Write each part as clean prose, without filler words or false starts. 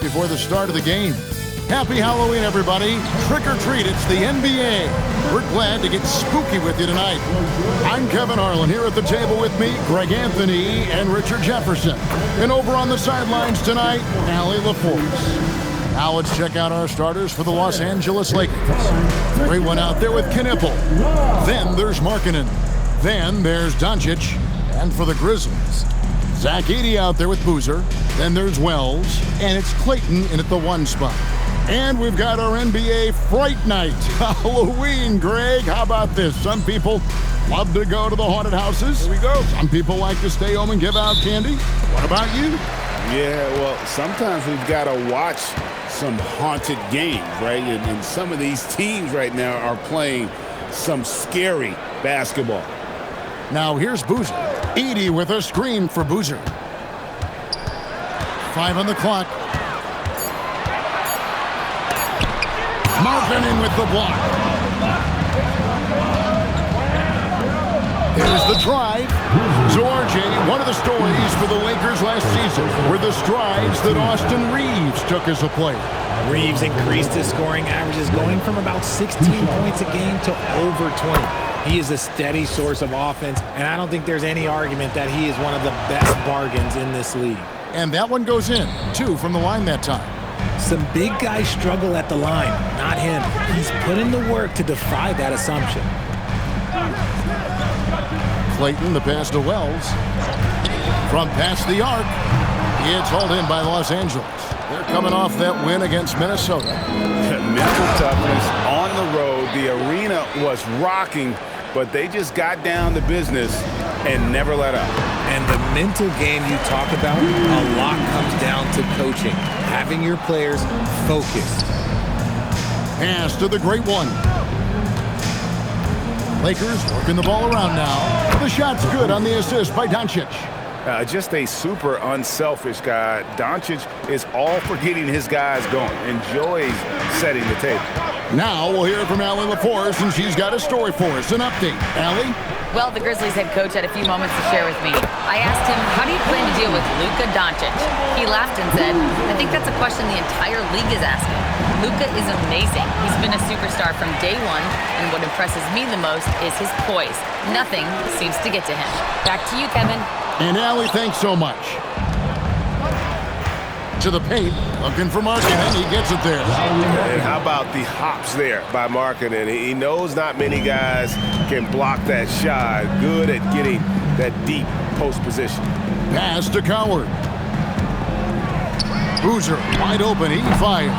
before the start of the game. Happy Halloween, everybody. Trick or treat, it's the NBA. We're glad to get spooky with you tonight. I'm Kevin Harlan. Here at the table with me, Greg Anthony and Richard Jefferson. And over on the sidelines tonight, Allie LaForce. Now let's check out our starters for the Los Angeles Lakers. Great one out there with Knipple. Then there's Markkanen. Then there's Doncic. And for the Grizzlies, Zach Edey out there with Boozer. Then there's Wells. And it's Clayton in at the 1 spot. And we've got our NBA Fright Night. Halloween, Greg. How about this? Some people love to go to the haunted houses. Here we go. Some people like to stay home and give out candy. What about you? Yeah, well, sometimes we've got to watch some haunted games, right? And some of these teams right now are playing some scary basketball. Now here's Boozer. Edey with a screen for Boozer. 5 on the clock. Markkanen with the block. There's the drive. Zorje, one of the stories for the Lakers last season were the strides that Austin Reeves took as a player. Reeves increased his scoring averages, going from about 16 points a game to over 20. He is a steady source of offense, and I don't think there's any argument that he is one of the best bargains in this league. And that one goes in. 2 from the line that time. Some big guys struggle at the line, not him. He's put in the work to defy that assumption. Clayton, the pass to Wells. From past the arc, it's hauled in by Los Angeles. They're coming off that win against Minnesota. Mental toughness on the road. The arena was rocking, but they just got down to business and never let up. And the mental game you talk about, a lot comes down to coaching, having your players focused. Pass to the great one. Lakers working the ball around now. The shot's good on the assist by Doncic. Just a super unselfish guy. Doncic is all for getting his guys going. Enjoys setting the table. Now we'll hear from Allie LaForce, and she's got a story for us. An update. Allie? Well, the Grizzlies head coach had a few moments to share with me. I asked him, how do you plan to deal with Luka Doncic? He laughed and said, I think that's a question the entire league is asking. Luka is amazing. He's been a superstar from day one, and what impresses me the most is his poise. Nothing seems to get to him. Back to you, Kevin. And Allie, thanks so much. To the paint, looking for Markkanen. He gets it there. And how about the hops there by Markkanen? He knows not many guys can block that shot. Good at getting that deep post position. Pass to Coward. Boozer wide open. He fires.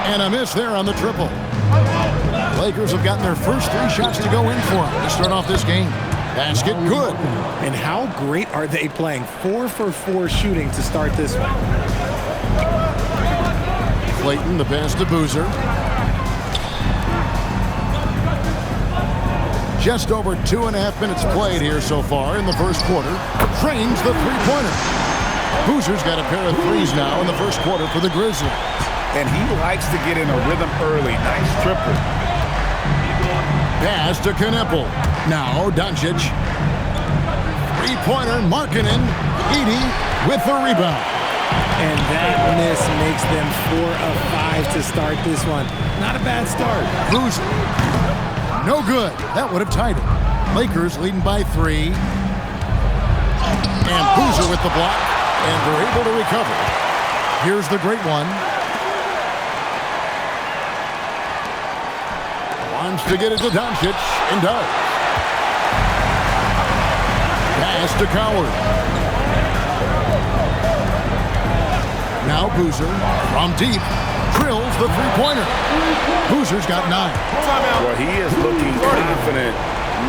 And a miss there on the triple. Lakers have gotten their first 3 shots to go in for him to start off this game. Basket good. And how great are they playing? 4 for 4 shooting to start this one. Clayton, the pass to Boozer. Just over 2.5 minutes played here so far in the first quarter. Trains the three-pointer. Boozer's got a pair of threes now in the first quarter for the Grizzlies. And he likes to get in a rhythm early. Nice triple. Pass to Knipple. Now Doncic. Three-pointer, Markkanen. Edey with the rebound. And that miss makes them 4 of 5 to start this one. Not a bad start. Boozer. No good. That would have tied it. Lakers leading by 3. And Boozer with the block. And they're able to recover. Here's the great one. Wants to get it to Doncic, and does. Pass to Coward. Now Boozer from deep drills the three-pointer. Boozer's got 9. Well, he is looking confident.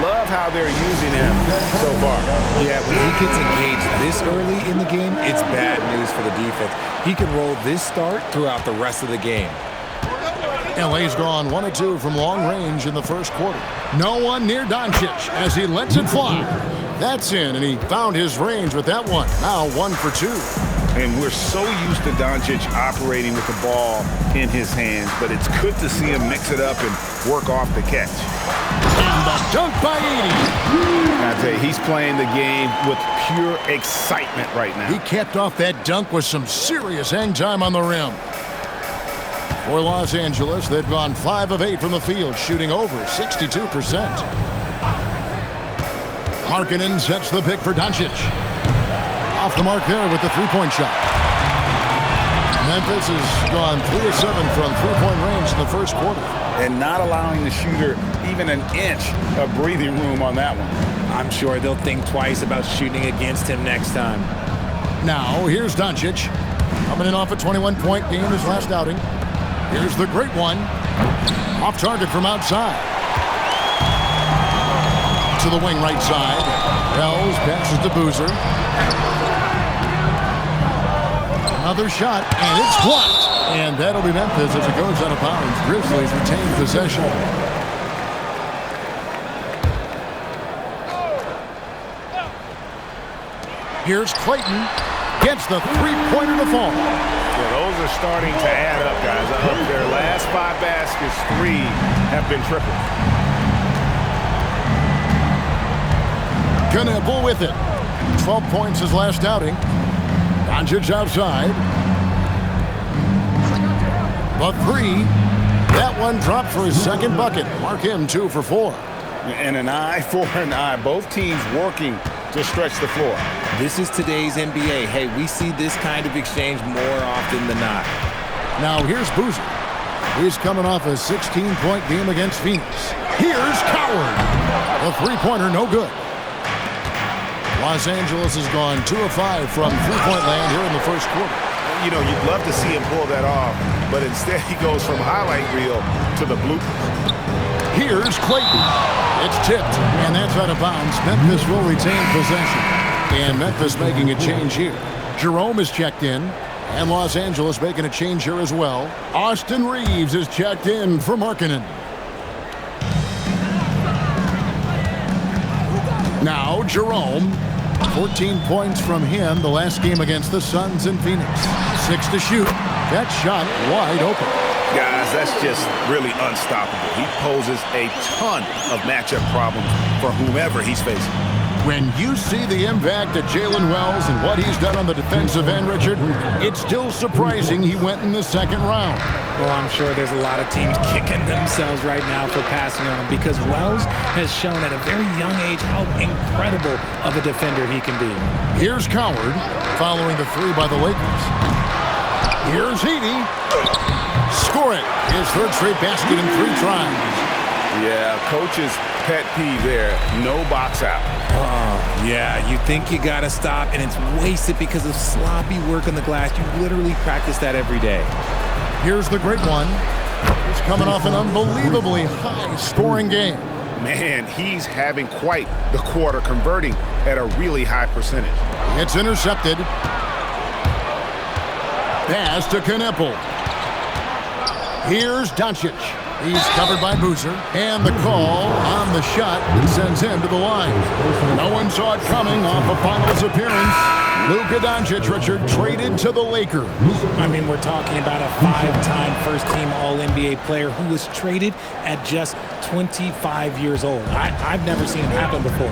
Love how they're using him so far. Yeah, when he gets engaged this early in the game, it's bad news for the defense. He can roll this start throughout the rest of the game. LA's gone 1 of 2 from long range in the first quarter. No one near Doncic as he lets it fly. That's in, and he found his range with that one. Now 1 for 2. And we're so used to Doncic operating with the ball in his hands, but it's good to see him mix it up and work off the catch. And the dunk by Edey. I tell you, he's playing the game with pure excitement right now. He capped off that dunk with some serious hang time on the rim. For Los Angeles, they've gone 5 of 8 from the field, shooting over 62%. Markkanen sets the pick for Doncic. Off the mark there with the three-point shot. Memphis has gone 3 of 7 from three-point range in the first quarter. And not allowing the shooter even an inch of breathing room on that one. I'm sure they'll think twice about shooting against him next time. Now, here's Doncic. Coming in off a 21-point game his last outing. Here's the great one. Off target from outside. To the wing right side. Wells passes to Boozer. Another shot, and it's blocked. And that'll be Memphis as it goes out of bounds. Grizzlies retain possession. Here's Clayton. Gets the three-pointer to fall. Yeah, those are starting to add up, guys. Of their last 5 baskets, 3 have been triple. Knebel with it. 12 points his last outing. Doncic outside. The 3. That one dropped for his second bucket. Mark him 2 for 4. And an eye for an eye. Both teams working to stretch the floor. This is today's NBA. Hey, we see this kind of exchange more often than not. Now here's Boozer. He's coming off a 16-point game against Phoenix. Here's Coward. The three-pointer no good. Los Angeles has gone 2 of 5 from three-point land here in the first quarter. You know, you'd love to see him pull that off, but instead he goes from highlight reel to the bloopers. Here's Clayton. It's tipped, and that's out of bounds. Memphis will retain possession. And Memphis making a change here. Jerome is checked in, and Los Angeles making a change here as well. Austin Reeves is checked in for Markkanen. Now Jerome. 14 points from him the last game against the Suns in Phoenix. 6 to shoot. That shot wide open. Guys, that's just really unstoppable. He poses a ton of matchup problems for whomever he's facing. When you see the impact of Jalen Wells and what he's done on the defensive end, Richard, it's still surprising he went in the second round. Well, I'm sure there's a lot of teams kicking themselves right now for passing on him because Wells has shown at a very young age how incredible of a defender he can be. Here's Coward following the 3 by the Lakers. Here's Heaney. Score it. His third straight basket in 3 tries. Yeah, coach's pet peeve there. No box out. Oh, yeah, you think you got to stop, and it's wasted because of sloppy work on the glass. You literally practice that every day. Here's the great one. He's coming off an unbelievably high-scoring game. Man, he's having quite the quarter, converting at a really high percentage. It's intercepted. Pass to Knebel. Here's Doncic. He's covered by Boozer. And the call on the shot that sends him to the line. No one saw it coming off a finals appearance. Luka Doncic, Richard, traded to the Lakers. I mean, we're talking about a 5-time first-team All-NBA player who was traded at just 25 years old. I've never seen it happen before.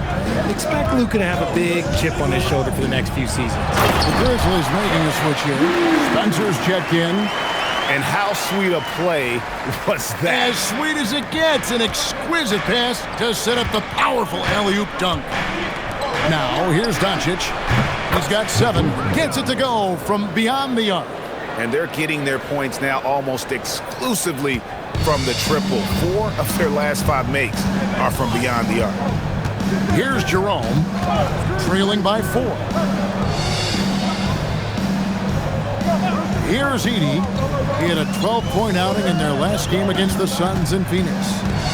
Expect Luka to have a big chip on his shoulder for the next few seasons. The Grizzlies making a switch here. Spencer's checked in. And how sweet a play was that? As sweet as it gets, an exquisite pass to set up the powerful alley-oop dunk. Now, here's Doncic. He's got 7. Gets it to go from beyond the arc. And they're getting their points now almost exclusively from the triple. 4 of their last 5 makes are from beyond the arc. Here's Jerome, trailing by 4. Here's Edey. He had a 12-point outing in their last game against the Suns in Phoenix.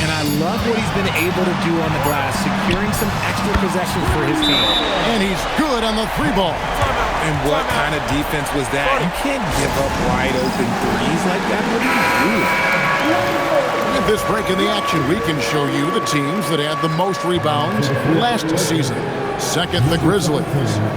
And I love what he's been able to do on the glass, securing some extra possessions for his team. And he's good on the 3-ball. And what kind of defense was that? You can't give up wide open threes like that. What are you doing? At this break in the action, we can show you the teams that had the most rebounds last season. Second, the Grizzlies.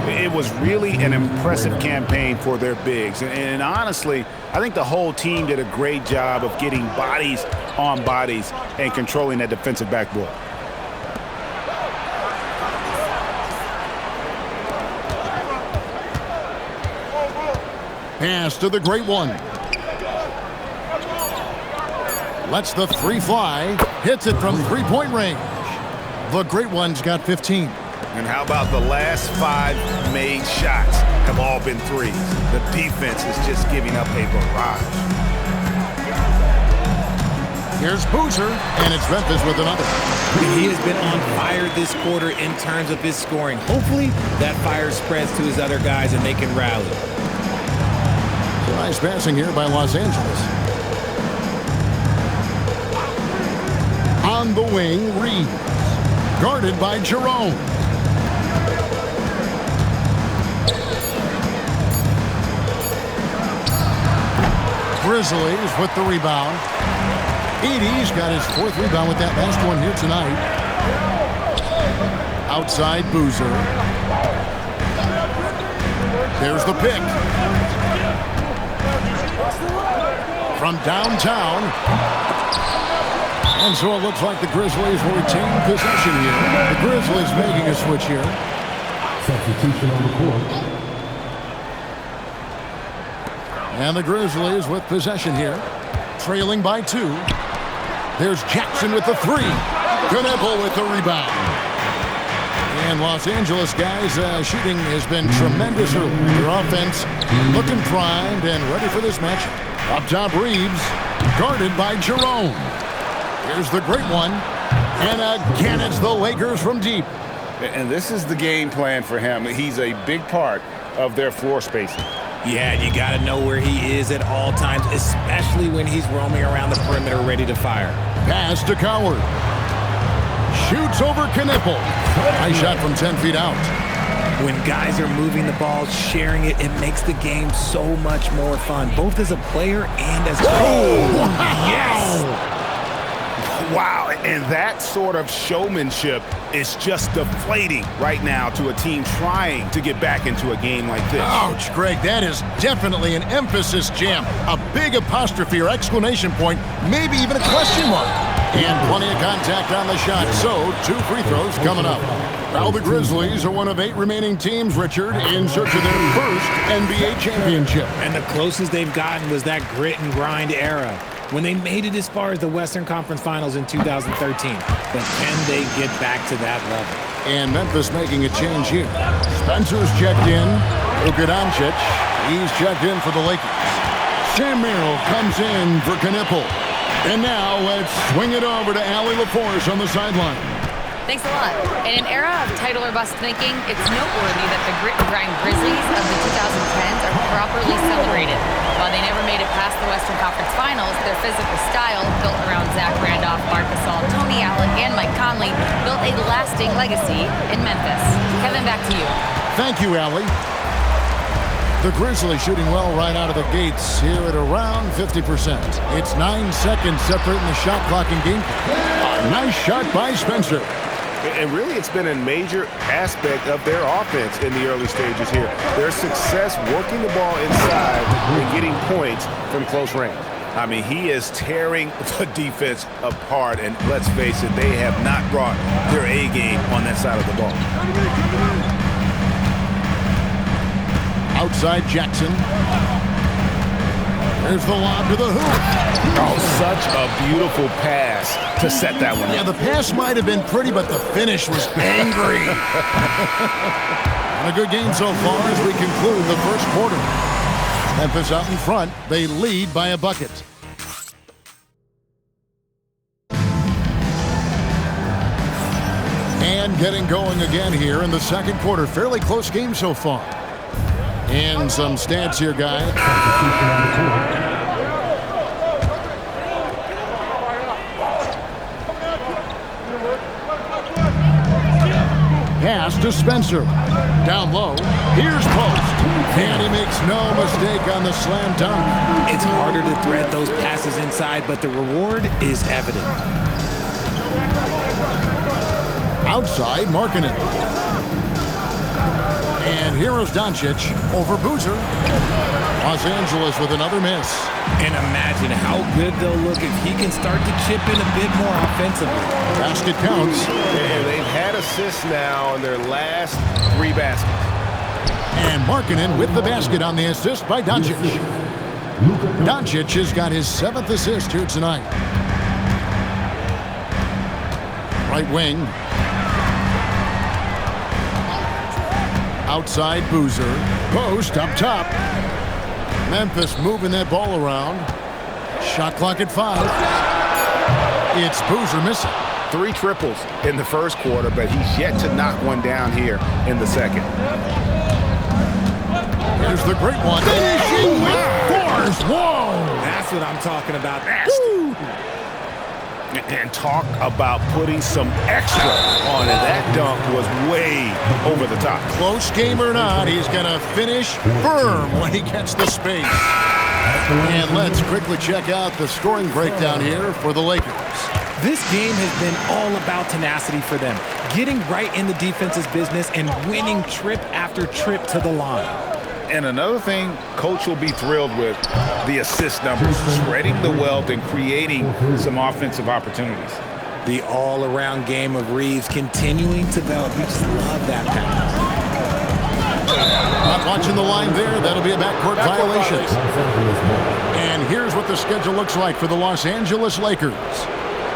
It was really an impressive campaign for their bigs. And honestly, I think the whole team did a great job of getting bodies on bodies and controlling that defensive backboard. Pass to the great one. Lets the three fly. Hits it from three-point range. The Great One's got 15. And how about the last 5 made shots have all been threes? The defense is just giving up a barrage. Here's Boozer, and it's Memphis with another. He has been on fire this quarter in terms of his scoring. Hopefully, that fire spreads to his other guys and they can rally. Nice passing here by Los Angeles. On the wing, Reeves. Guarded by Jerome. Grizzlies with the rebound. Edey's got his 4th rebound with that last one here tonight. Outside Boozer. There's the pick. From downtown. And so it looks like the Grizzlies will retain possession here. The Grizzlies making a switch here. Substitution on the court. And the Grizzlies with possession here. Trailing by 2. There's Jackson with the 3. Knueppel with the rebound. And Los Angeles guys, shooting has been tremendous early. Their offense looking primed and ready for this match. Up top, Reeves, guarded by Jerome. Here's the Great One. And again, it's the Lakers from deep. And this is the game plan for him. He's a big part of their floor spacing. Yeah, you got to know where he is at all times, especially when he's roaming around the perimeter ready to fire. Pass to Coward. Shoots over Knueppel. Nice shot from 10 feet out. When guys are moving the ball, sharing it, it makes the game so much more fun, both as a player and as a Yes! Wow, and that sort of showmanship is just deflating right now to a team trying to get back into a game like this. Ouch, Greg, that is definitely an emphasis jam. A big apostrophe or exclamation point, maybe even a question mark. And plenty of contact on the shot, so 2 free throws coming up. Now the Grizzlies are one of 8 remaining teams, Richard, in search of their first NBA championship. And the closest they've gotten was that grit and grind era, when they made it as far as the Western Conference Finals in 2013. But can they get back to that level? And Memphis making a change here. Spencer's checked in. Luka Doncic, he's checked in for the Lakers. Sam Merrill comes in for Knueppel. And now let's swing it over to Allie LaForce on the sideline. Thanks a lot. In an era of title or bust thinking, it's noteworthy that the grit and grind Grizzlies of the 2010s are properly celebrated. While they never made it past the Western Conference Finals, their physical style, built around Zach Randolph, Marc Gasol, Tony Allen, and Mike Conley, built a lasting legacy in Memphis. Kevin, back to you. Thank you, Allie. The Grizzlies shooting well right out of the gates here at around 50%. It's 9 seconds separating the shot clock and game. A nice shot by Spencer. And really, it's been a major aspect of their offense in the early stages here. Their success working the ball inside and getting points from close range. I mean, he is tearing the defense apart, and let's face it, they have not brought their A game on that side of the ball. Outside Jackson. There's the lob to the hoop. Oh, such a beautiful pass to set that one up. Yeah, the pass might have been pretty, but the finish was angry. And a good game so far as we conclude the first quarter. Memphis out in front. They lead by a bucket. And getting going again here in the second quarter. Fairly close game so far. And some stats here, guys. Pass to Spencer. Down low. Here's post. And he makes no mistake on the slam dunk. It's harder to thread those passes inside, but the reward is evident. Outside, Markkanen. And here is Doncic over Boozer. Los Angeles with another miss. And imagine how good they'll look if he can start to chip in a bit more offensively. Basket counts. And they've had assists now in their last 3 baskets. And Markkanen with the basket on the assist by Doncic. Doncic has got his 7th assist here tonight. Right wing. Outside Boozer. Post up top. Memphis moving that ball around. Shot clock at 5. It's Boozer missing. 3 triples in the first quarter, but he's yet to knock one down here in the second. Here's the great one. Finishing with force. Whoa! That's what I'm talking about. And talk about putting some extra on it. That dunk was way over the top. Close game or not, he's going to finish firm when he gets the space. And let's quickly check out the scoring breakdown here for the Lakers. This game has been all about tenacity for them, getting right in the defense's business and winning trip after trip to the line. And another thing Coach will be thrilled with, the assist numbers, spreading the wealth and creating some offensive opportunities. The all-around game of Reeves continuing to develop. We just love that pass. Not watching the line there. That'll be a backcourt violation. And here's what the schedule looks like for the Los Angeles Lakers.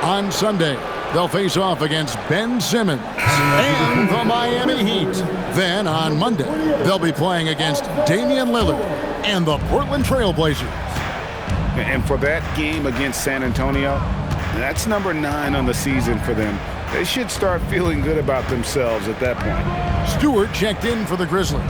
On Sunday, they'll face off against Ben Simmons and the Miami Heat. Then on Monday, they'll be playing against Damian Lillard and the Portland Trail Blazers. And for that game against San Antonio, that's number 9 on the season for them. They should start feeling good about themselves at that point. Stewart checked in for the Grizzlies.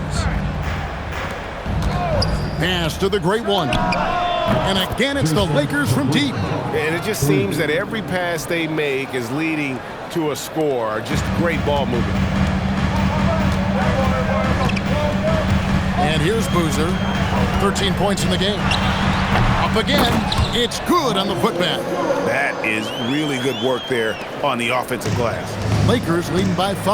Pass to the great one. And again, it's the Lakers from deep. And it just seems that every pass they make is leading to a score. Just great ball movement. And here's Boozer. 13 points in the game. Up again. It's good on the putback. That is really good work there on the offensive glass. Lakers leading by 5.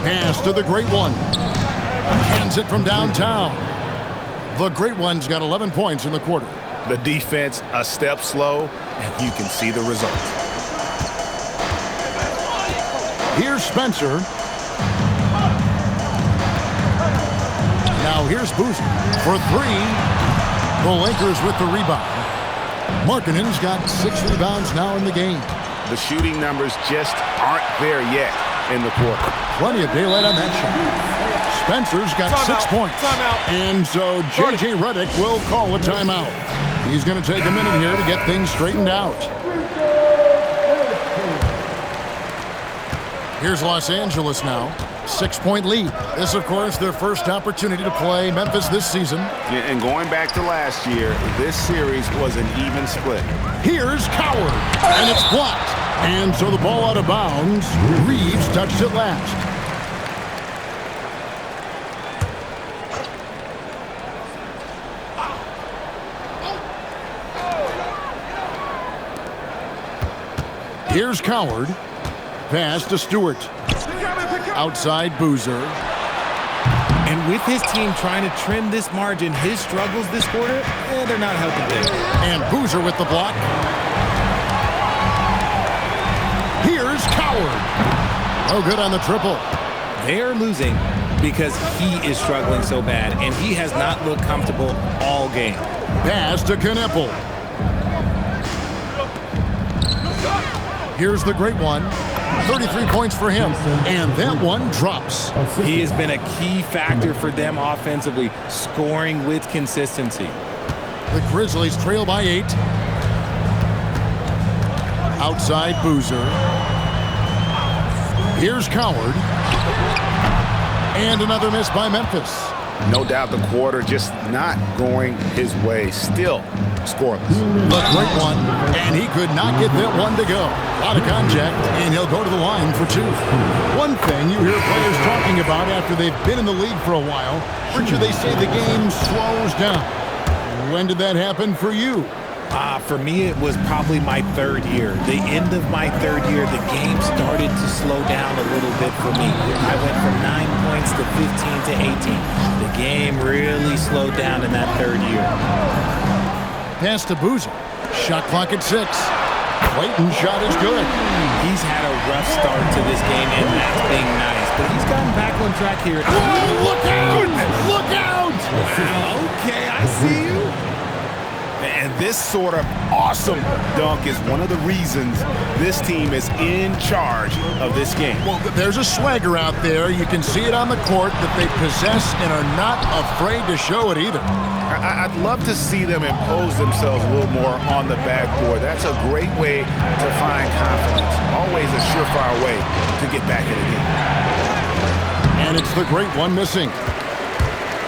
Pass to the great one. Hands it from downtown. The great one's got 11 points in the quarter. The defense a step slow, and you can see the results. Here's Spencer. Now here's Boozer for 3. The Lakers with the rebound. Markkanen's got 6 rebounds now in the game. The shooting numbers just aren't there yet in the quarter. Plenty of daylight on that shot. Spencer's got 6 points. And so J.J. Redick will call a timeout. He's going to take a minute here to get things straightened out. Here's Los Angeles now. 6-point lead. This, of course, their first opportunity to play Memphis this season. And going back to last year, this series was an even split. Here's Coward. And it's blocked. And so the ball out of bounds. Reeves touched it last. Here's Coward. Pass to Stewart. Outside Boozer. And with his team trying to trim this margin, his struggles this quarter, they're not helping them. And Boozer with the block. Here's Coward. Oh, good on the triple. They are losing because he is struggling so bad, and he has not looked comfortable all game. Pass to Kneppel. Here's the great one. 33 points for him. And that one drops. He has been a key factor for them offensively, scoring with consistency. The Grizzlies trail by 8. Outside Boozer. Here's Coward. And another miss by Memphis. No doubt the quarter just not going his way. Still scoreless. The great one, and he could not get that one to go. A lot of contact, and he'll go to the line for 2. One thing you hear players talking about after they've been in the league for a while, Richard, they say the game slows down. When did that happen for you? For me, it was probably my 3rd year. The end of my 3rd year, the game started to slow down a little bit for me. I went from 9 points to 15 to 18. The game really slowed down in that 3rd year. Pass to Boozer. Shot clock at 6. Clayton's shot is good. He's had a rough start to this game, and that's being nice. But he's gotten back on track here. Oh, look out! Look out! Wow, okay, I see you. And this sort of awesome dunk is one of the reasons this team is in charge of this game. Well, there's a swagger out there. You can see it on the court that they possess and are not afraid to show it either. I'd love to see them impose themselves a little more on the backboard. That's a great way to find confidence. Always a surefire way to get back in the game. And it's the great one missing.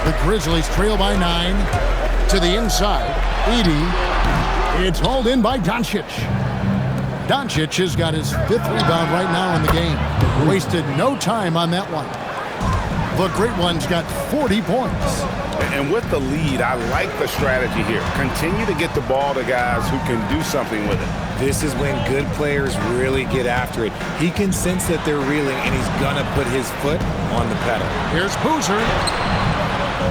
The Grizzlies trail by 9 to the inside. Edey. It's hauled in by Doncic. Doncic has got his 5th rebound right now in the game. Wasted no time on that one. The great one's got 40 points. And with the lead, I like the strategy here. Continue to get the ball to guys who can do something with it. This is when good players really get after it. He can sense that they're reeling, and he's going to put his foot on the pedal. Here's Boozer.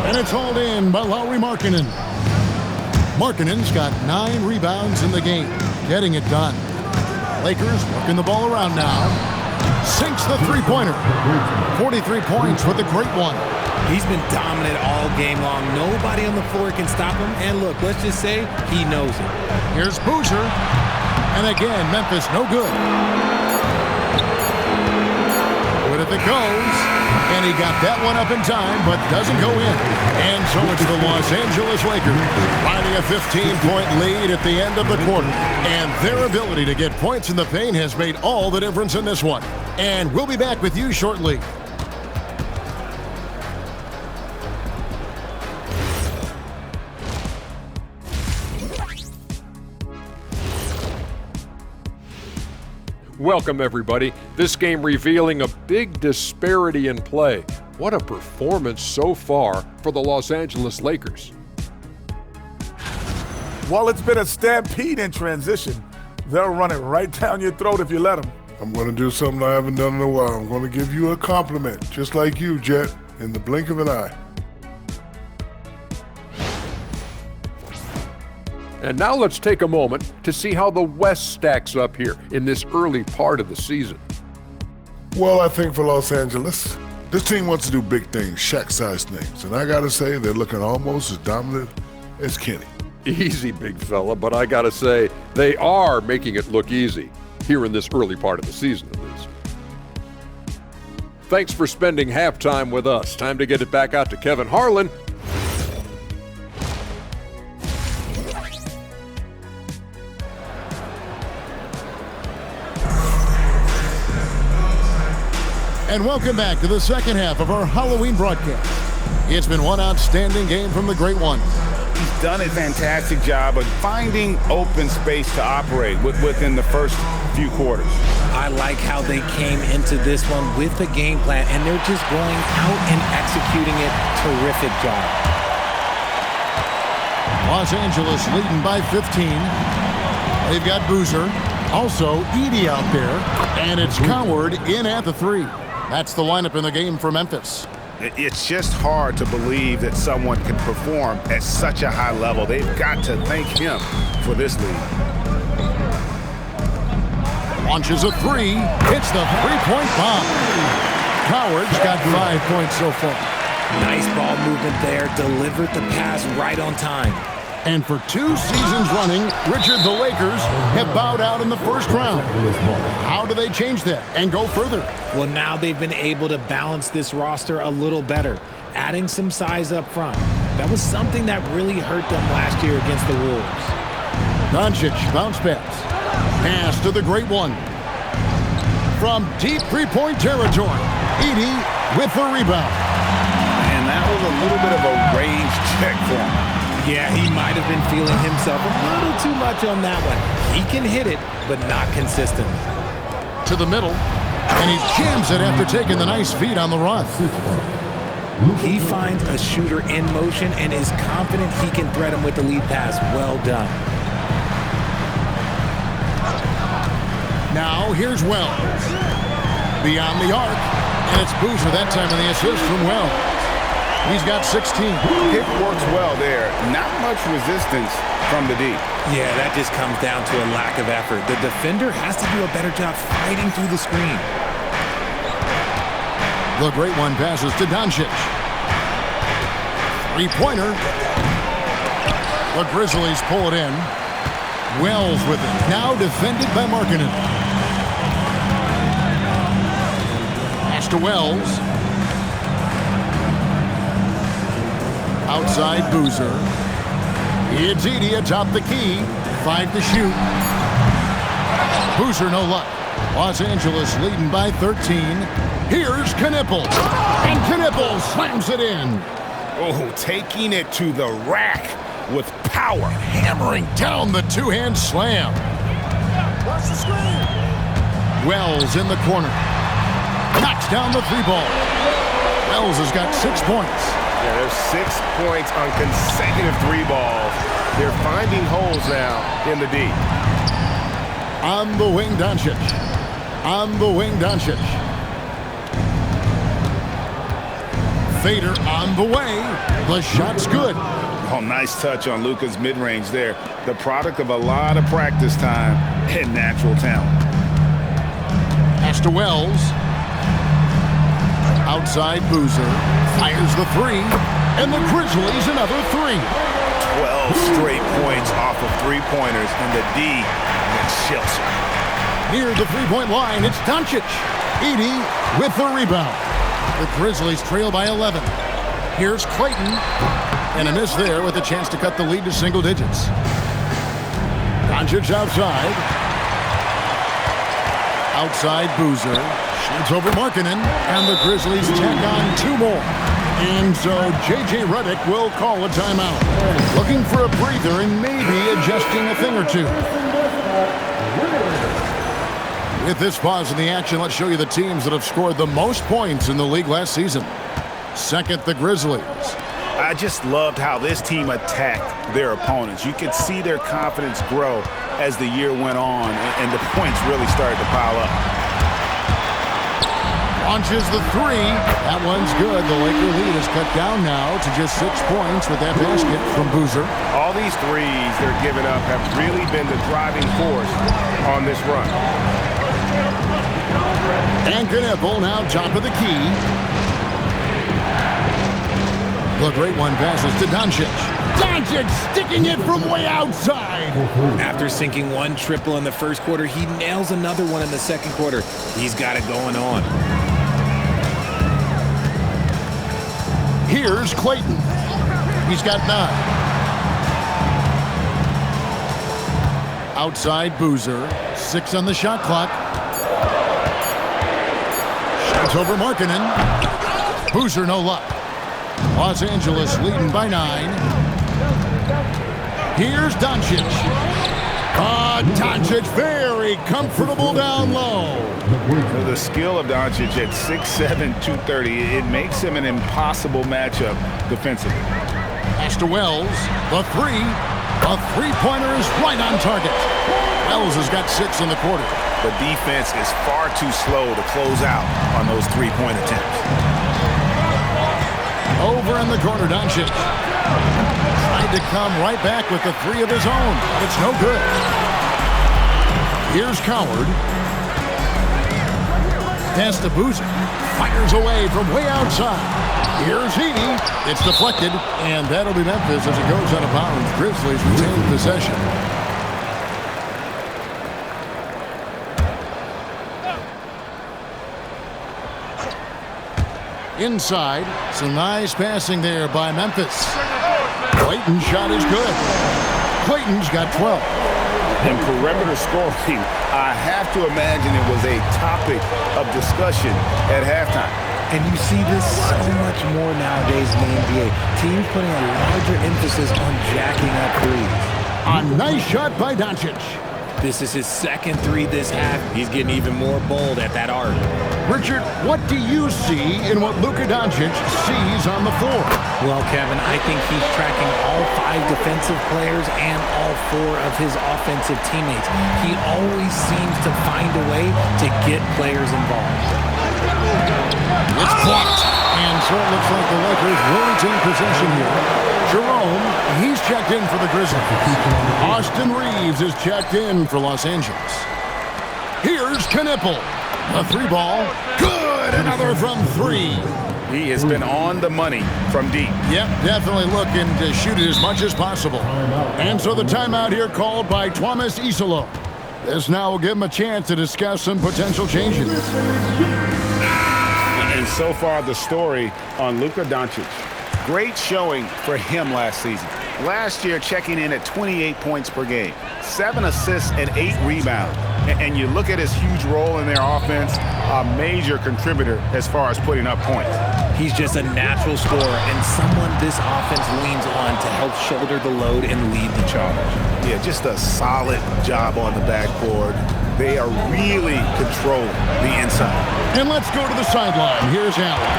And it's hauled in by Lauri Markkanen. Markkanen's got 9 rebounds in the game, getting it done. Lakers working the ball around now. Sinks the three-pointer. 43 points with the great one. He's been dominant all game long. Nobody on the floor can stop him. And look, let's just say he knows it. Here's Boozer. And again, Memphis no good. Good if it goes. And he got that one up in time, but doesn't go in. And so it's the Los Angeles Lakers finding a 15-point lead at the end of the quarter. And their ability to get points in the paint has made all the difference in this one. And we'll be back with you shortly. Welcome, everybody. This game revealing a big disparity in play. What a performance so far for the Los Angeles Lakers. While it's been a stampede in transition, they'll run it right down your throat if you let them. I'm going to do something I haven't done in a while. I'm going to give you a compliment, just like you, Jet, in the blink of an eye. And now let's take a moment to see how the West stacks up here in this early part of the season. Well, I think for Los Angeles, this team wants to do big things, Shaq-sized things. And I got to say, they're looking almost as dominant as Kenny. Easy, big fella, but I gotta say, they are making it look easy here in this early part of the season, at least. Thanks for spending halftime with us. Time to get it back out to Kevin Harlan. And welcome back to the second half of our Halloween broadcast. It's been one outstanding game from the great one. He's done a fantastic job of finding open space to operate within the first few quarters. I like how they came into this one with the game plan, and they're just going out and executing it. Terrific job. Los Angeles leading by 15. They've got Boozer. Also, Edey out there. And it's Coward in at the 3. That's the lineup in the game for Memphis. It's just hard to believe that someone can perform at such a high level. They've got to thank him for this lead. Launches a 3. Hits the three-point bomb. Coward's got 5 points so far. Nice ball movement there. Delivered the pass right on time. And for 2 seasons running, Richard, the Lakers have bowed out in the first round. How do they change that and go further? Well, now they've been able to balance this roster a little better, adding some size up front. That was something that really hurt them last year against the Wolves. Doncic bounce pass. Pass to the great one. From deep three-point territory, Edey with the rebound. And that was a little bit of a range check for him. Yeah, he might have been feeling himself a little too much on that one. He can hit it, but not consistently. To the middle, and he jams it after taking the nice feed on the run. He finds a shooter in motion and is confident he can thread him with the lead pass. Well done. Now here's Wells. Beyond the arc, and it's Boozer that time in the assist from Wells. He's got 16. It works well there. Not much resistance from the D. Yeah, that just comes down to a lack of effort. The defender has to do a better job fighting through the screen. The great one passes to Doncic. Three-pointer. The Grizzlies pull it in. Wells with it. Now defended by Markkanen. Pass to Wells. Outside Boozer. It's Edey atop the key. 5 to shoot. Boozer no luck. Los Angeles leading by 13. Here's Knipple. And Knipple slams it in. Oh, taking it to the rack with power. Hammering down the two-hand slam. Watch the screen. Wells in the corner. Knocks down the three ball. Wells has got 6 points. Yeah, there's 6 points on consecutive three balls. They're finding holes now in the D. On the wing, Doncic. On the wing, Doncic. Fader on the way. The shot's good. Oh, nice touch on Luka's mid-range there. The product of a lot of practice time and natural talent. Pass to Wells. Outside Boozer. Fires the three. And the Grizzlies another 3. 12 straight points off of three-pointers, and the D gets chills. Near the three-point line, it's Doncic. Edey with the rebound. The Grizzlies trail by 11. Here's Clayton. And a miss there with a chance to cut the lead to single digits. Doncic outside. Outside Boozer. Shoots over Markkanen. And the Grizzlies tack on 2 more. And so J.J. Redick will call a timeout. Looking for a breather and maybe adjusting a thing or two. With this pause in the action, let's show you the teams that have scored the most points in the league last season. Second, the Grizzlies. I just loved how this team attacked their opponents. You could see their confidence grow as the year went on, and the points really started to pile up. Launches the three. That one's good. The Laker lead is cut down now to just 6 points with that basket from Boozer. All these threes they're giving up have really been the driving force on this run. And Knipple now top of the key. The great one passes to Doncic. Doncic sticking it from way outside. After sinking 1 triple in the first quarter, he nails another one in the second quarter. He's got it going on. Here's Clayton. He's got 9. Outside Boozer. 6 on the shot clock. Shots over Markkanen. Boozer no luck. Los Angeles leading by 9. Here's Doncic. Doncic very comfortable down low. The skill of Doncic at 6'7", 230, it makes him an impossible matchup defensively. Pass to Wells. The three. A three-pointer is right on target. Wells has got 6 in the quarter. The defense is far too slow to close out on those three-point attempts. Over in the corner, Doncic. Tried to come right back with the 3 of his own, but it's no good. Here's Coward. Pass to Boozer. Fires away from way outside. Here's Edey. It's deflected, and that'll be Memphis as it goes out of bounds. Grizzlies retain possession. Inside, some nice passing there by Memphis. Clayton's shot is good. Clayton's got 12. In perimeter scoring, I have to imagine it was a topic of discussion at halftime. And you see this so much more nowadays in the NBA. Teams putting a larger emphasis on jacking up threes. A nice shot by Doncic. This is his second 3 this half. He's getting even more bold at that arc. Richard, what do you see in what Luka Doncic sees on the floor? Well, Kevin, I think he's tracking all 5 defensive players and all 4 of his offensive teammates. He always seems to find a way to get players involved. It's blocked. And so it looks like the Lakers will retain possession here. Jerome, he's checked in for the Grizzlies. Austin Reeves is checked in for Los Angeles. Here's Knipple. A 3 ball. Good. Another from 3. He has been on the money from deep. Yep, definitely looking to shoot it as much as possible. And so the timeout here called by Thomas Isolo. This now will give him a chance to discuss some potential changes. And so far, the story on Luka Doncic. Great showing for him last season. Last year, checking in at 28 points per game, 7 assists and 8 rebounds. And you look at his huge role in their offense, a major contributor as far as putting up points. He's just a natural scorer and someone this offense leans on to help shoulder the load and lead the charge. Yeah, just a solid job on the backboard. They are really controlling the inside. And let's go to the sideline. Here's Allen.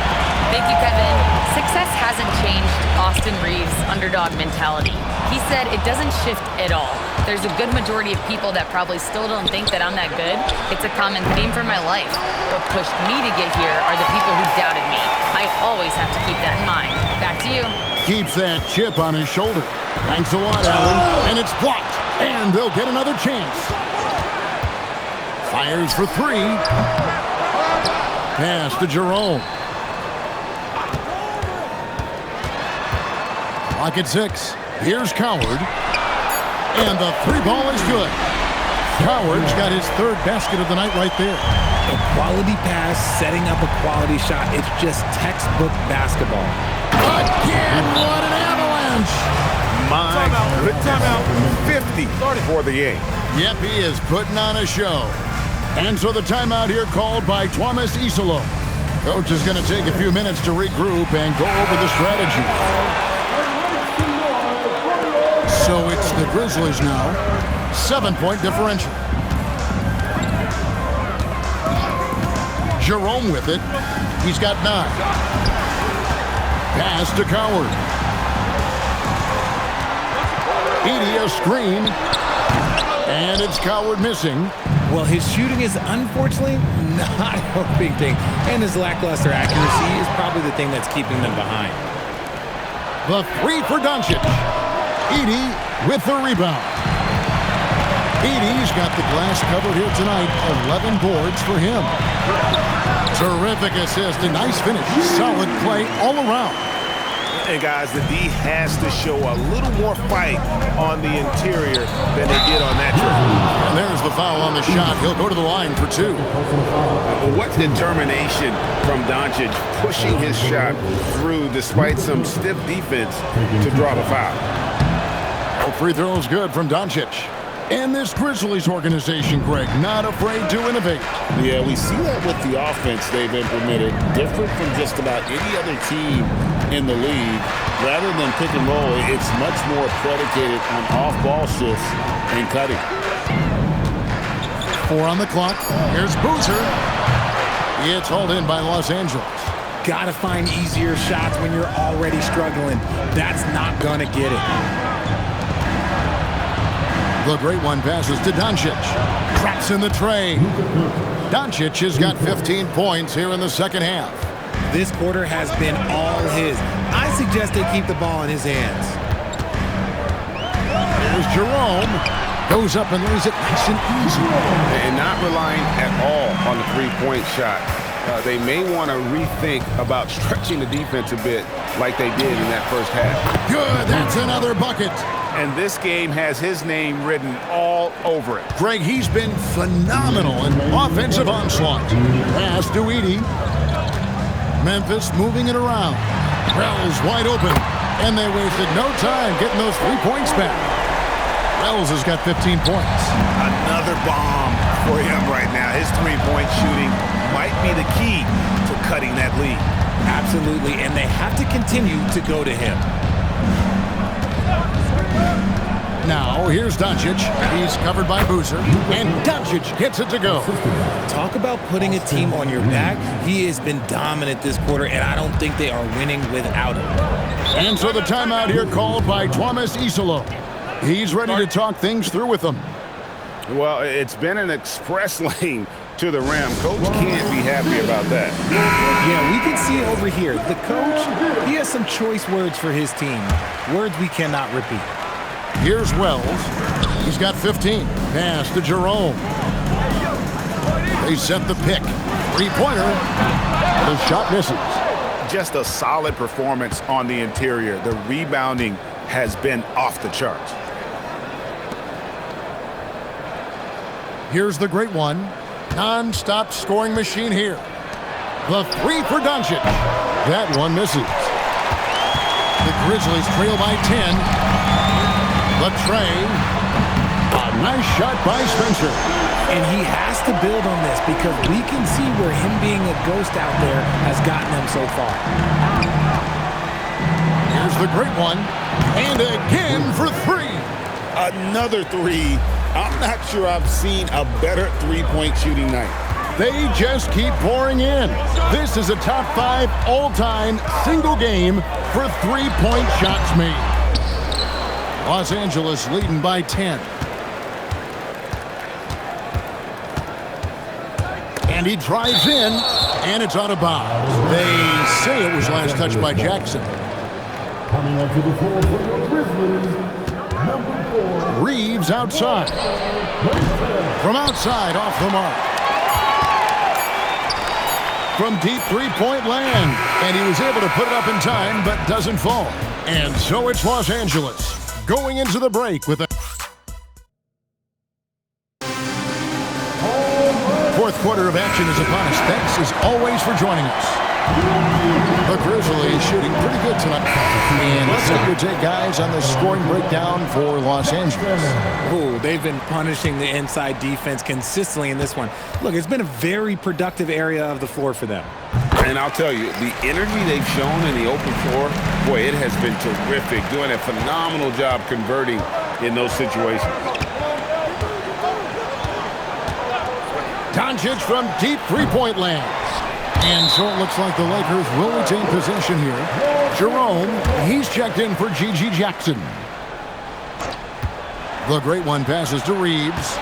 Thank you, Kevin. Success hasn't changed Austin Reeves' underdog mentality. He said it doesn't shift at all. There's a good majority of people that probably still don't think that I'm that good. It's a common theme for my life. What pushed me to get here are the people who doubted me. I always have to keep that in mind. Back to you. Keeps that chip on his shoulder. Thanks a lot, Allen. And it's blocked. And they'll get another chance. Fires for 3. Pass to Jerome. Clock at 6. Here's Coward. And the 3 ball is good. Coward's got his 3rd basket of the night right there. A quality pass, setting up a quality shot. It's just textbook basketball. Again, what an avalanche. My timeout. 50 for the game. Yep, he is putting on a show. And so the timeout here called by Thomas Isolo. Coach is going to take a few minutes to regroup and go over the strategy. So it's the Grizzlies now. 7-point differential. Jerome with it. He's got 9. Pass to Coward. Edey a screen. And it's Coward missing. Well, his shooting is unfortunately not a big thing. And his lackluster accuracy is probably the thing that's keeping them behind. The 3 for Doncic. Edey with the rebound. Edey's got the glass covered here tonight. 11 boards for him. Terrific assist. A nice finish. Solid play all around. And guys, the D has to show a little more fight on the interior than they did on that trip. And there's the foul on the shot. He'll go to the line for 2. What determination from Doncic, pushing his shot through despite some stiff defense to draw the foul. Oh, free throws good from Doncic. And this Grizzlies organization, Greg, not afraid to innovate. Yeah, we see that with the offense they've implemented, different from just about any other team in the league. Rather than pick and roll, it's much more predicated on off-ball shifts and cutting. 4 on the clock. Here's Boozer. It's hauled in by Los Angeles. Gotta find easier shots when you're already struggling. That's not gonna get it. The great one passes to Doncic. Traps in the tray. Doncic has got 15 points here in the second half. This quarter has been all his. I suggest they keep the ball in his hands. Here's Jerome. Goes up and lays it nice and easy. And not relying at all on the three-point shot. They may want to rethink about stretching the defense a bit like they did in that first half. Good, that's another bucket. And this game has his name written all over it. Greg, he's been phenomenal in offensive onslaught. Pass to Edey. Memphis moving it around. Wells wide open. And they wasted no time getting those 3 points back. Wells has got 15 points. Another bomb for him right now. His three-point shooting might be the key to cutting that lead. Absolutely, and they have to continue to go to him. Now, here's Doncic. He's covered by Boozer. And Doncic gets it to go. Talk about putting a team on your back. He has been dominant this quarter, and I don't think they are winning without him. And so the timeout here called by Thomas Isolo. He's ready to talk things through with them. Well, it's been an express lane to the rim. Coach can't be happy about that. Yeah, we can see over here. The coach, he has some choice words for his team. Words we cannot repeat. Here's Wells. He's got 15. Pass to Jerome. They set the pick. Three-pointer. The shot misses. just a solid performance on the interior. The rebounding has been off the charts. Here's the great one. Non-stop scoring machine here. The three for Doncic. That one misses. The Grizzlies trail by 10. The tray. A nice shot by Spencer. And he has to build on this because we can see where him being a ghost out there has gotten him so far. Here's the great one. And again for three. Another three. I'm not sure I've seen a better three-point shooting night. They just keep pouring in. This is a top 5 all-time single game for three-point shots made. Los Angeles leading by 10. And he drives in, and it's out of bounds. They say it was last touched by Jackson. Coming onto the floor for the Grizzlies, number 4. Reeves outside. From outside, off the mark. From deep three-point land. And he was able to put it up in time, but doesn't fall. And so it's Los Angeles going into the break with a fourth quarter of action is upon us. Thanks as always for joining us. The Grizzlies shooting pretty good tonight. And let's take your take, guys, on the scoring breakdown for Los Angeles. Oh, they've been punishing the inside defense consistently in this one. Look, it's been a very productive area of the floor for them. And I'll tell you, the energy they've shown in the open floor, boy, it has been terrific. Doing a phenomenal job converting in those situations. Doncic from deep three-point land. And so it looks like the Lakers will retain possession here. Jerome, he's checked in for G.G. Jackson. The great one passes to Reeves.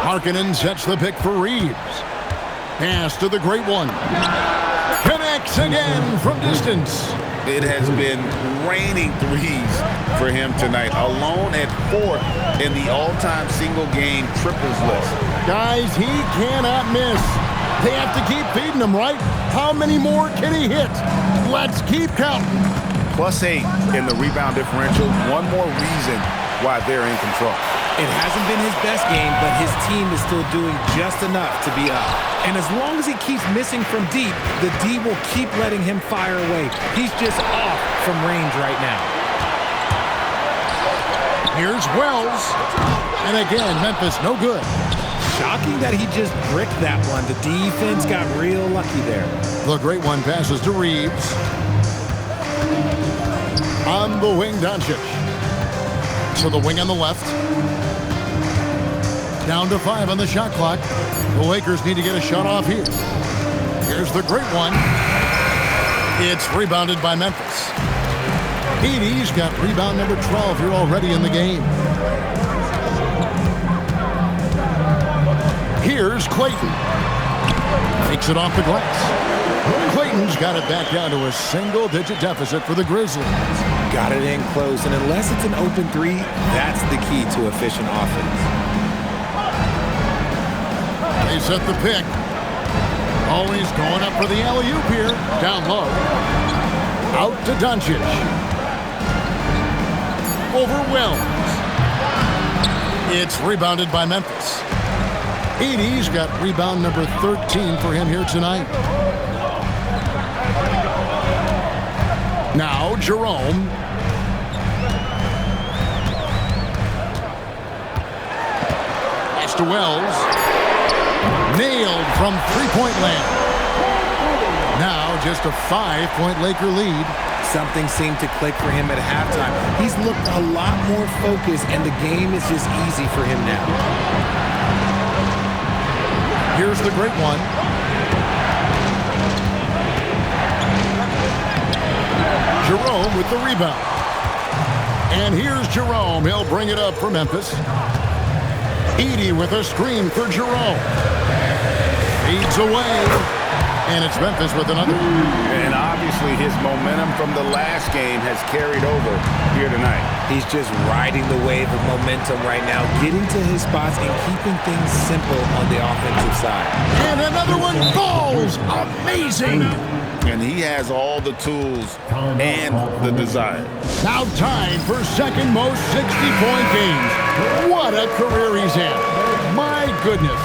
Markkanen sets the pick for Reeves. Pass to the great one. Connects again from distance. It has been raining threes for him tonight. Alone at 4th in the all-time single-game triples list. Guys, he cannot miss. They have to keep feeding him, right? How many more can he hit? Let's keep counting. +8 in the rebound differential. One more reason why they're in control. It hasn't been his best game, but his team is still doing just enough to be up. And as long as he keeps missing from deep, the D will keep letting him fire away. He's just off from range right now. Here's Wells. And again, Memphis no good. Shocking that he just bricked that one. The defense got real lucky there. The great one passes to Reeves. On the wing, Doncic. To the wing on the left. Down to 5 on the shot clock. The Lakers need to get a shot off here. Here's the great one. It's rebounded by Memphis. Edey's got rebound number 12 here already in the game. Here's Clayton. Takes it off the glass. Clayton's got it back down to a single-digit deficit for the Grizzlies. Got it in close, and unless it's an open three, that's the key to efficient offense. They set the pick. Always going up for the alley-oop here. Down low. Out to Doncic. Over Wells. It's rebounded by Memphis. Edey's got rebound number 13 for him here tonight. Now Jerome. Pass to Wells. Nailed from three-point land. Now just a 5-point Laker lead. Something seemed to click for him at halftime. He's looked a lot more focused, and the game is just easy for him now. Here's the great one. Jerome with the rebound. And here's Jerome. He'll bring it up for Memphis. Edey with a screen for Jerome. Feeds away. And it's Memphis with another. And obviously his momentum from the last game has carried over here tonight. He's just riding the wave of momentum right now, getting to his spots and keeping things simple on the offensive side. And another one falls. Amazing. and he has all the tools and the desire. Now tied for second most 60-point games. What a career he's had. My goodness.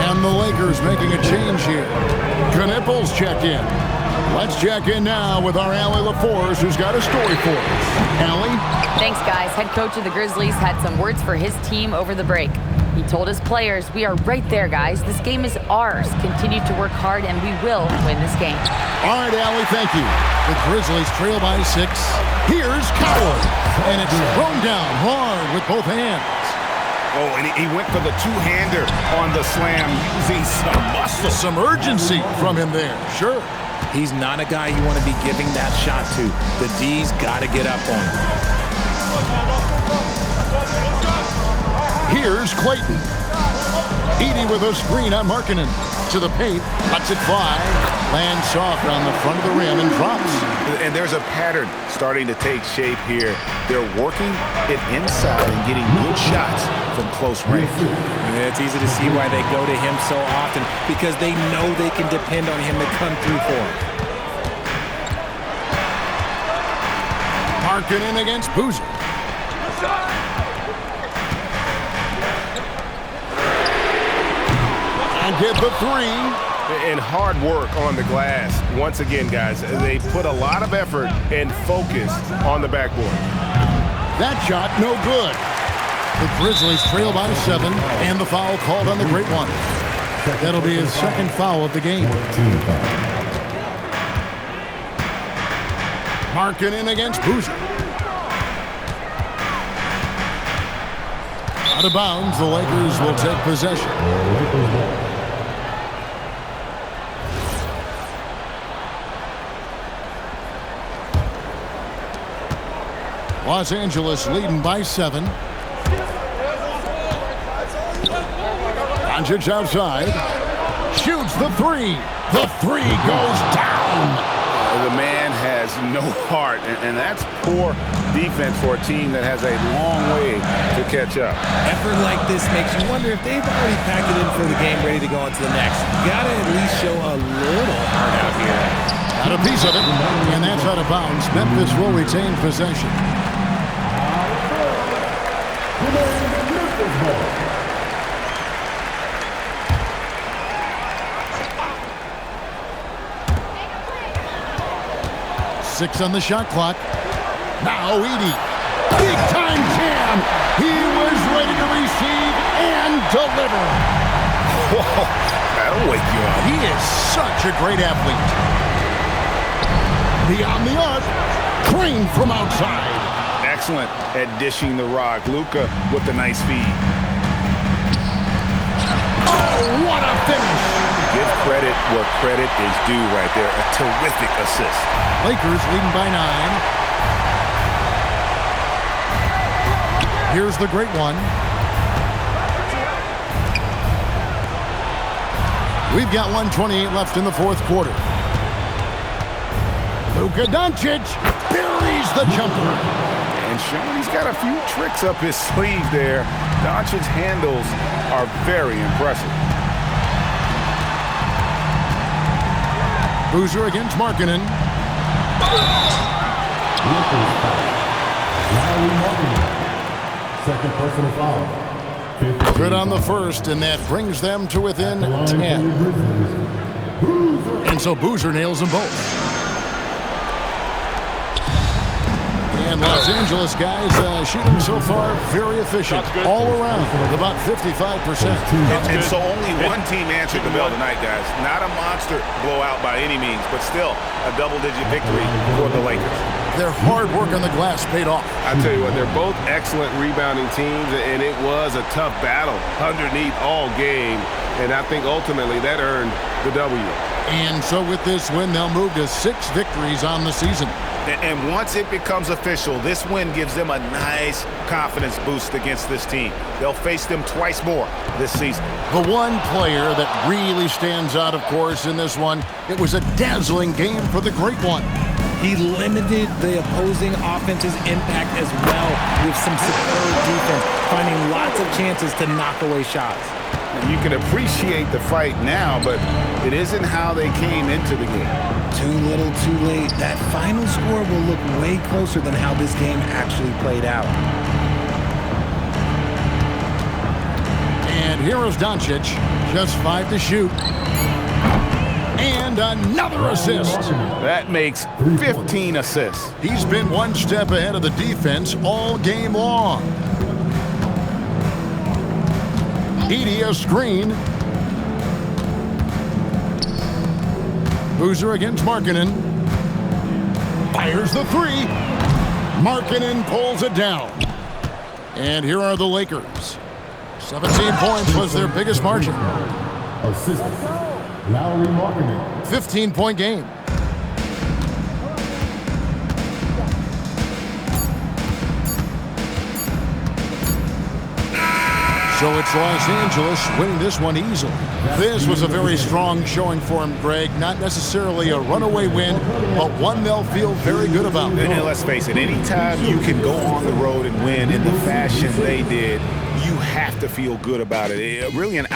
And the Lakers making a change here. Knipples check in. Let's check in now with our Allie LaForce, who's got a story for us. Allie? Thanks, guys. Head coach of the Grizzlies had some words for his team over the break. He told his players, "We are right there, guys. This game is ours. Continue to work hard, and we will win this game." All right, Allie, thank you. The Grizzlies trail by 6. Here's Coward, and it's thrown down hard with both hands. Oh, and he went for the two-hander on the slam using some muscle. Some urgency from him there, sure. He's not a guy you want to be giving that shot to. The D's got to get up on him. Here's Clayton. Edey with a screen on Markkanen. To the paint, lets it fly. Lands soft on the front of the rim and drops. And there's a pattern starting to take shape here. They're working it inside and getting good shots from close range. And it's easy to see why they go to him so often, because they know they can depend on him to come through for them. Markkanen against Boozer. And get the 3. And hard work on the glass. Once again, guys, they put a lot of effort and focus on the backboard. That shot, no good. The Grizzlies trail by 7, and the foul called on the Great One. That'll be his second foul of the game. Markkanen against Boozer. Out of bounds, the Lakers will take possession. Los Angeles leading by 7. Doncic outside. Shoots the 3. The 3 goes down. The man has no heart, and that's poor defense for a team that has a long way to catch up. Effort like this makes you wonder if they've already packed it in for the game, ready to go on to the next. You gotta at least show a little heart out here. Got a piece of it, and that's out of bounds. Memphis will retain possession. Six on the shot clock. Now Edey. Big time jam. He was ready to receive and deliver. Whoa, that'll wake you up. He is such a great athlete. Beyond the arc. Crane from outside. Excellent at dishing the rock. Luka with the nice feed. Oh, what a finish. Give credit where credit is due right there. A terrific assist. Lakers leading by 9. Here's the Great One. We've got 1:28 left in the fourth quarter. Luka Doncic buries the jumper. And showing he's got a few tricks up his sleeve there. Doncic's handles are very impressive. Boozer against Markkanen. Second personal foul. Good on the first, and that brings them to within 10. And so Boozer nails them both. And Los Angeles guys shooting so far very efficient all around, about 55%. And so only one team answered the bell tonight, guys. Not a monster blowout by any means, but still a double-digit victory for the Lakers. Their hard work on the glass paid off. I tell you what, they're both excellent rebounding teams, and it was a tough battle underneath all game, and I think ultimately that earned the W. And so with this win, they'll move to 6 victories on the season. And once it becomes official, this win gives them a nice confidence boost against this team. They'll face them twice more this season. The one player that really stands out, of course, in this one, it was a dazzling game for the Great One. He limited the opposing offense's impact as well with some superb defense, finding lots of chances to knock away shots. You can appreciate the fight now, but it isn't how they came into the game. Too little, too late. That final score will look way closer than how this game actually played out. And here is Doncic, just 5 to shoot. And another assist. That makes 15 assists. He's been one step ahead of the defense all game long. Edey a screen. Boozer against Markkanen. Fires the three. Markkanen pulls it down. And here are the Lakers. 17 points was their biggest margin. Assist. Lauri Markkanen. 15-point game. So it's Los Angeles winning this one easily. This was a very strong showing for him, Greg. Not necessarily a runaway win, but one they'll feel very good about. And let's face it, anytime you can go on the road and win in the fashion they did, you have to feel good about it. Really an